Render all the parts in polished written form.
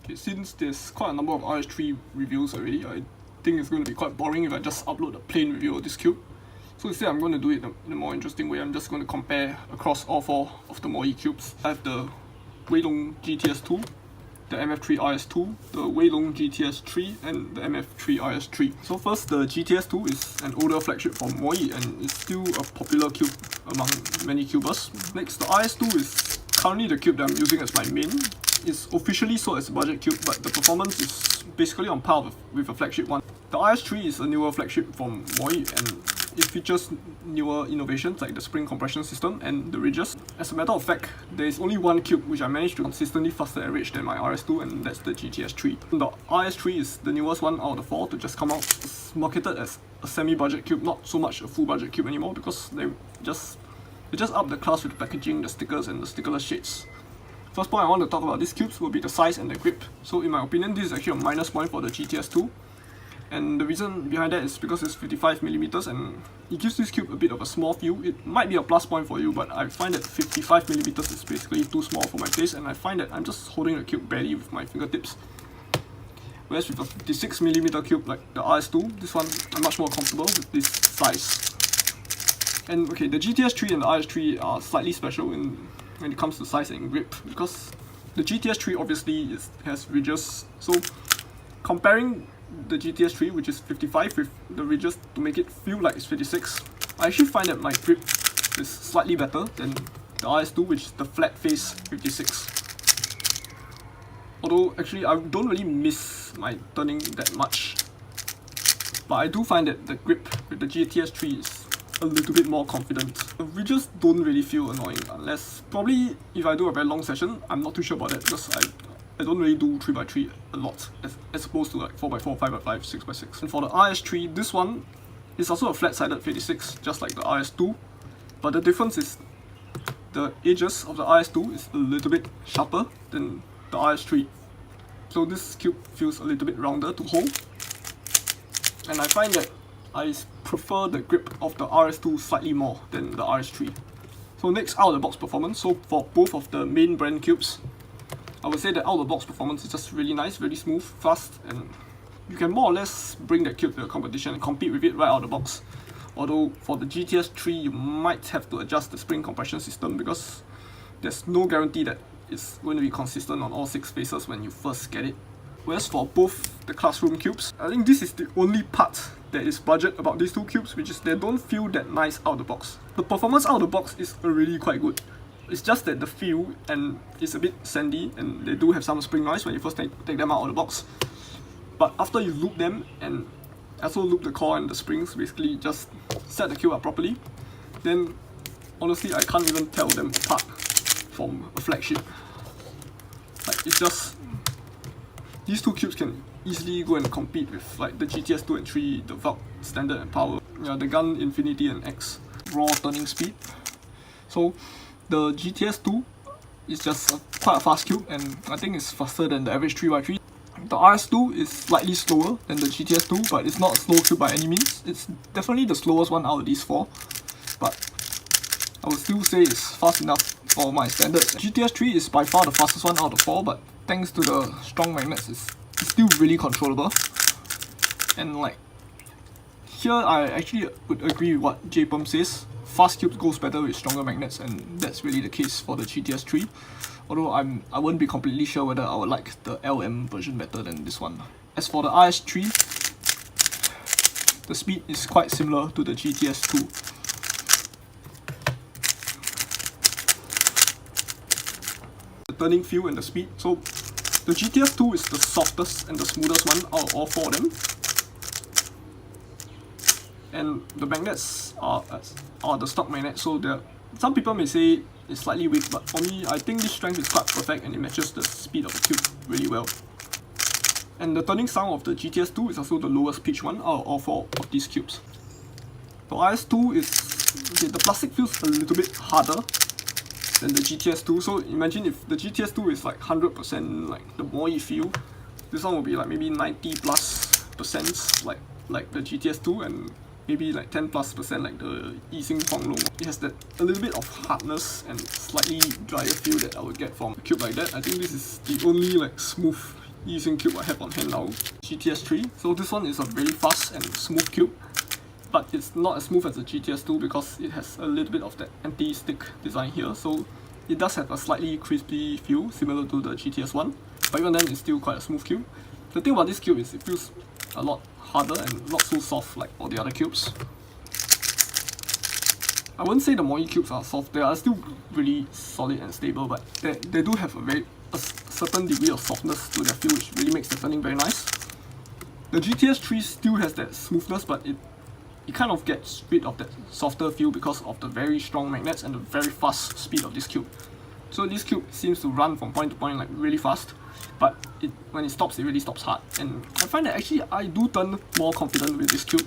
Okay, since there's quite a number of RS3 reviews already, I think it's going to be quite boring if I just upload a plain review of this cube. So instead I'm going to do it in a more interesting way. I'm just going to compare across all four of the Moyu cubes. I have the Weilong GTS2, the MF3 RS2, the Weilong GTS3 and the MF3 RS3. So first, the GTS2 is an older flagship from Moyu and it's still a popular cube among many cubers. Next, the RS2 is currently the cube that I'm using as my main. It's officially sold as a budget cube, but the performance is basically on par with a flagship one. The RS3 is a newer flagship from Moyu and it features newer innovations like the spring compression system and the ridges. As a matter of fact, there is only one cube which I managed to consistently faster average than my RS2, and that's the GTS3. The RS3 is the newest one out of the four to just come out. It's marketed as a semi-budget cube, not so much a full budget cube anymore, because they just up the class with the packaging, the stickers and the stickerless shades. First point I want to talk about these cubes will be the size and the grip. So in my opinion, this is actually a minus point for the GTS2. And the reason behind that is because it's 55mm and it gives this cube a bit of a small feel. It might be a plus point for you, but I find that 55mm is basically too small for my face, and I find that I'm just holding the cube barely with my fingertips. Whereas with a 56mm cube like the RS2, this one I'm much more comfortable with this size. And okay, the GTS3 and the RS3 are slightly special when it comes to size and grip, because the GTS3 obviously has ridges. So comparing the GTS3, which is 55, with the ridges to make it feel like it's 56, I actually find that my grip is slightly better than the RS2, which is the flat face 56. Although actually I don't really miss my turning that much, but I do find that the grip with the GTS3 is a little bit more confident. The ridges don't really feel annoying, unless probably if I do a very long session. I'm not too sure about that because I don't really do 3x3 a lot, as opposed to like 4x4, 5x5, 6x6. And for the RS3, this one is also a flat-sided 56, just like the RS2, but the difference is the edges of the RS2 is a little bit sharper than the RS3. So this cube feels a little bit rounder to hold, and I find that I prefer the grip of the RS2 slightly more than the RS3. So next, out-of-the-box performance. So for both of the main brand cubes, I would say that out-of-the-box performance is just really nice, really smooth, fast, and you can more or less bring that cube to the competition and compete with it right out of the box. Although for the GTS3, you might have to adjust the spring compression system because there's no guarantee that it's going to be consistent on all 6 faces when you first get it. Whereas for both the classroom cubes, I think this is the only part that is budget about these two cubes, which is they don't feel that nice out of the box. The performance out of the box is already quite good. It's just that the feel and it's a bit sandy, and they do have some spring noise when you first take them out of the box. But after you loop them and also loop the core and the springs, basically just set the cube up properly, then honestly I can't even tell them apart from a flagship. Like, it's just, these two cubes can easily go and compete with like the GTS2 and 3, the Valk standard and power, the gun Infinity and X raw turning speed. So the GTS2 is just quite a fast cube, and I think it's faster than the average 3x3. The RS2 is slightly slower than the GTS2, but it's not a slow cube by any means. It's definitely the slowest one out of these 4, but I would still say it's fast enough for my standards. GTS3 is by far the fastest one out of 4, but thanks to the strong magnets, it's still really controllable. And like, here I actually would agree with what JPerm says. Fast cubes goes better with stronger magnets, and that's really the case for the GTS3. Although I wouldn't be completely sure whether I would like the LM version better than this one. As for the RS3, the speed is quite similar to the GTS2. The turning feel and the speed. So the GTS2 is the softest and the smoothest one out of all 4 of them. And the magnets are the stock magnets, so some people may say it's slightly weak, but for me, I think this strength is quite perfect and it matches the speed of the cube really well. And the turning sound of the GTS2 is also the lowest pitch one out of all 4 of these cubes. The RS2 is, okay, the plastic feels a little bit harder than the GTS2, so imagine if the GTS2 is like 100% like the Moyu feel, this one will be like maybe 90+% like the GTS2, and maybe like 10+% like the Yixing Huanglong. It has that a little bit of hardness and slightly drier feel that I would get from a cube like that. I think this is the only like smooth using cube I have on hand now, GTS3. So this one is a very fast and smooth cube, but it's not as smooth as the GTS2 because it has a little bit of that anti-stick design here. So it does have a slightly crispy feel similar to the GTS1, but even then it's still quite a smooth cube. The thing about this cube is it feels a lot harder and not so soft like all the other cubes. I wouldn't say the Moyu cubes are soft, they are still really solid and stable, but they do have a certain degree of softness to their feel, which really makes the turning very nice. The GTS3 still has that smoothness, but it kind of gets rid of that softer feel because of the very strong magnets and the very fast speed of this cube. So this cube seems to run from point to point like really fast, but when it stops, it really stops hard. And I find that actually I do turn more confident with this cube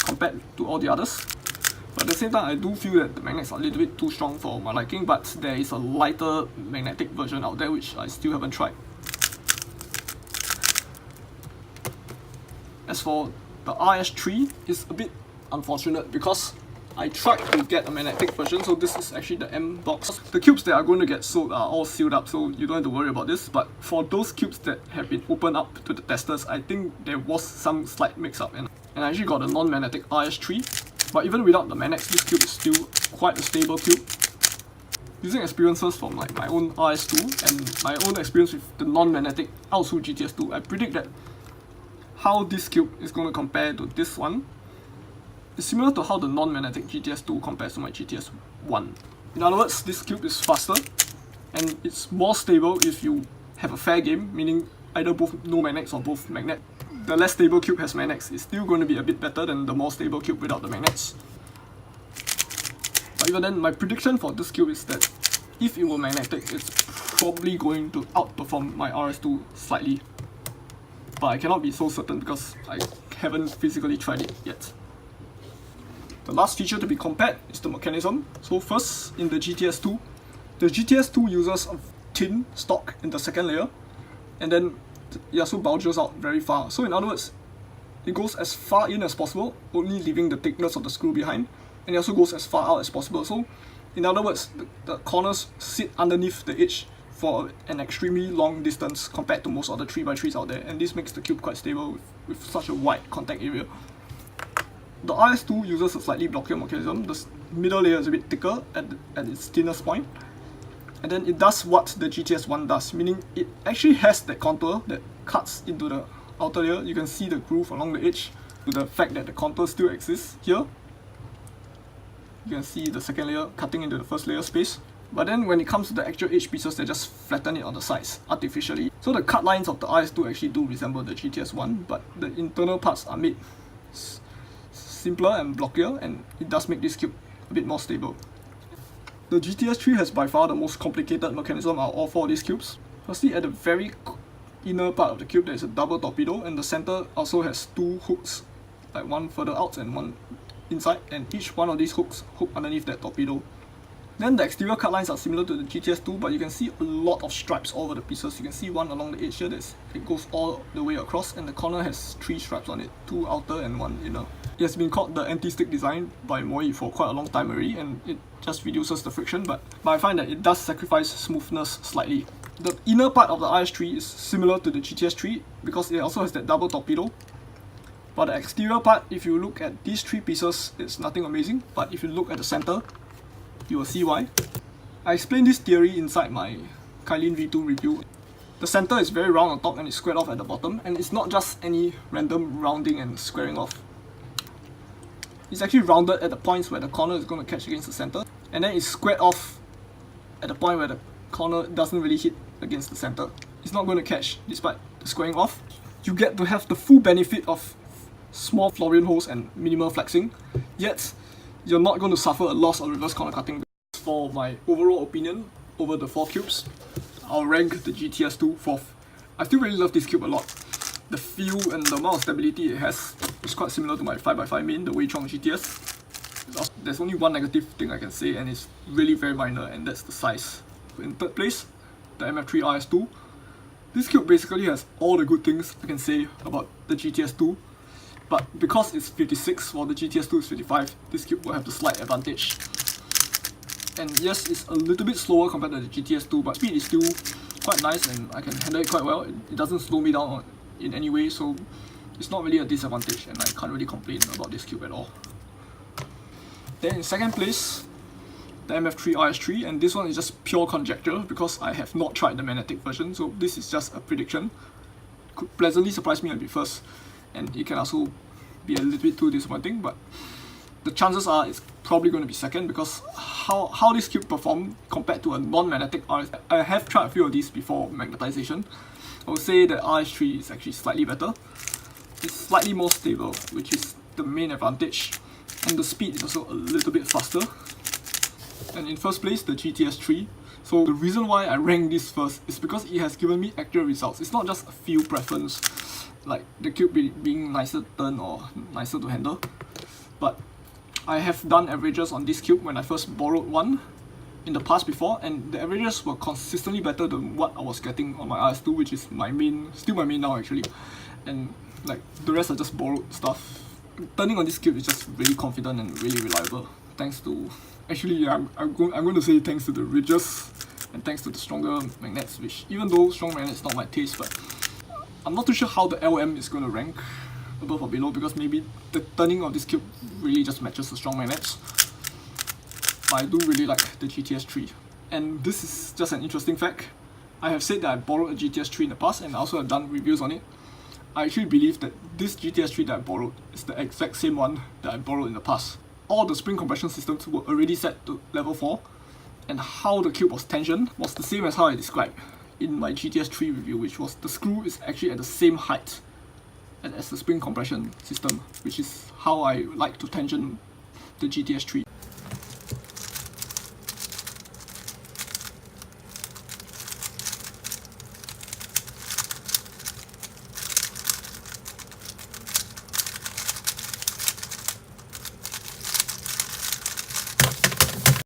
compared to all the others. But at the same time, I do feel that the magnets are a little bit too strong for my liking, but there is a lighter magnetic version out there which I still haven't tried. As for the RS3, it's a bit unfortunate because I tried to get a magnetic version, so this is actually the M box. The cubes that are going to get sold are all sealed up, so you don't have to worry about this. But for those cubes that have been opened up to the testers, I think there was some slight mix-up, and I actually got a non-magnetic RS3. But even without the magnets, this cube is still quite a stable cube. Using experiences from like my own RS2 and my own experience with the non-magnetic RS2 GTS2, I predict that how this cube is going to compare to this one is similar to how the non-magnetic GTS2 compares to my GTS1. In other words, this cube is faster and it's more stable if you have a fair game, meaning either both no magnets or both magnet. The less stable cube has magnets is still going to be a bit better than the more stable cube without the magnets. But even then, my prediction for this cube is that if it were magnetic, it's probably going to outperform my RS2 slightly. But I cannot be so certain because I haven't physically tried it yet. The last feature to be compared is the mechanism. So first, in the GTS2, the GTS2 uses a tin stock in the second layer, and then it also bulges out very far. So in other words, it goes as far in as possible, only leaving the thickness of the screw behind, and it also goes as far out as possible. So in other words, the corners sit underneath the edge for an extremely long distance compared to most other 3x3s out there, and this makes the cube quite stable with such a wide contact area. The RS2 uses a slightly blockier mechanism. The middle layer is a bit thicker at its thinnest point, and then it does what the GTS1 does, meaning it actually has that contour that cuts into the outer layer. You can see the groove along the edge to the fact that the contour still exists here. You can see the second layer cutting into the first layer space. But then when it comes to the actual edge pieces, they just flatten it on the sides artificially. So the cut lines of the RS2 actually do resemble the GTS1, but the internal parts are made simpler and blockier, and it does make this cube a bit more stable. The GTS3 has by far the most complicated mechanism out of all four of these cubes. Firstly, at the very inner part of the cube there is a double torpedo, and the center also has two hooks, like one further out and one inside, and each one of these hooks hook underneath that torpedo. Then the exterior cut lines are similar to the GTS2, but you can see a lot of stripes all over the pieces. You can see one along the edge here, it goes all the way across, and the corner has 3 stripes on it, 2 outer and 1 inner. It has been called the anti-stick design by Moyu for quite a long time already, and it just reduces the friction, but I find that it does sacrifice smoothness slightly. The inner part of the RS3 is similar to the GTS3 because it also has that double torpedo. But the exterior part, if you look at these 3 pieces, it's nothing amazing, but if you look at the center, you will see why. I explained this theory inside my Kylin V2 review. The center is very round on top and it's squared off at the bottom, and it's not just any random rounding and squaring off. It's actually rounded at the points where the corner is going to catch against the center, and then it's squared off at the point where the corner doesn't really hit against the center. It's not going to catch despite the squaring off. You get to have the full benefit of small Florian holes and minimal flexing, yet you're not going to suffer a loss or reverse corner cutting. For my overall opinion over the 4 cubes, I'll rank the GTS2 4th. I still really love this cube a lot. The feel and the amount of stability it has is quite similar to my 5x5 main, the Weichong GTS. There's only one negative thing I can say, and it's really very minor, and that's the size. In third place, the MF3 RS2. This cube basically has all the good things I can say about the GTS2, but because it's 56 while the GTS2 is 55, this cube will have the slight advantage. And yes, it's a little bit slower compared to the GTS2, but speed is still quite nice and I can handle it quite well. It doesn't slow me down in any way, so it's not really a disadvantage and I can't really complain about this cube at all. Then in second place, the MF3 RS3, and this one is just pure conjecture because I have not tried the magnetic version, so this is just a prediction. Could pleasantly surprise me a bit first, and it can also be a little bit too disappointing, but the chances are it's probably going to be second because how this cube performed compared to a non-magnetic RS. I have tried a few of these before magnetization. I would say that RS3 is actually slightly better. It's slightly more stable, which is the main advantage, and the speed is also a little bit faster. And in first place, the GTS3. So the reason why I rank this first is because it has given me accurate results. It's not just a feel preference, like the cube being nicer to turn or nicer to handle, but I have done averages on this cube when I first borrowed one in the past before, and the averages were consistently better than what I was getting on my RS2, which is still my main now actually. And like the rest are just borrowed stuff. Turning on this cube is just really confident and really reliable. Thanks to, actually I'm going to say thanks to the ridges and thanks to the stronger magnets, which even though strong magnets is not my taste, but I'm not too sure how the LM is going to rank above or below because maybe the turning of this cube really just matches the strong magnets. But I do really like the GTS3. And this is just an interesting fact. I have said that I borrowed a GTS3 in the past and I also have done reviews on it. I actually believe that this GTS3 that I borrowed is the exact same one that I borrowed in the past. All the spring compression systems were already set to level 4, and how the cube was tensioned was the same as how I described in my GTS3 review, which was the screw is actually at the same height as the spring compression system, which is how I like to tension the GTS3.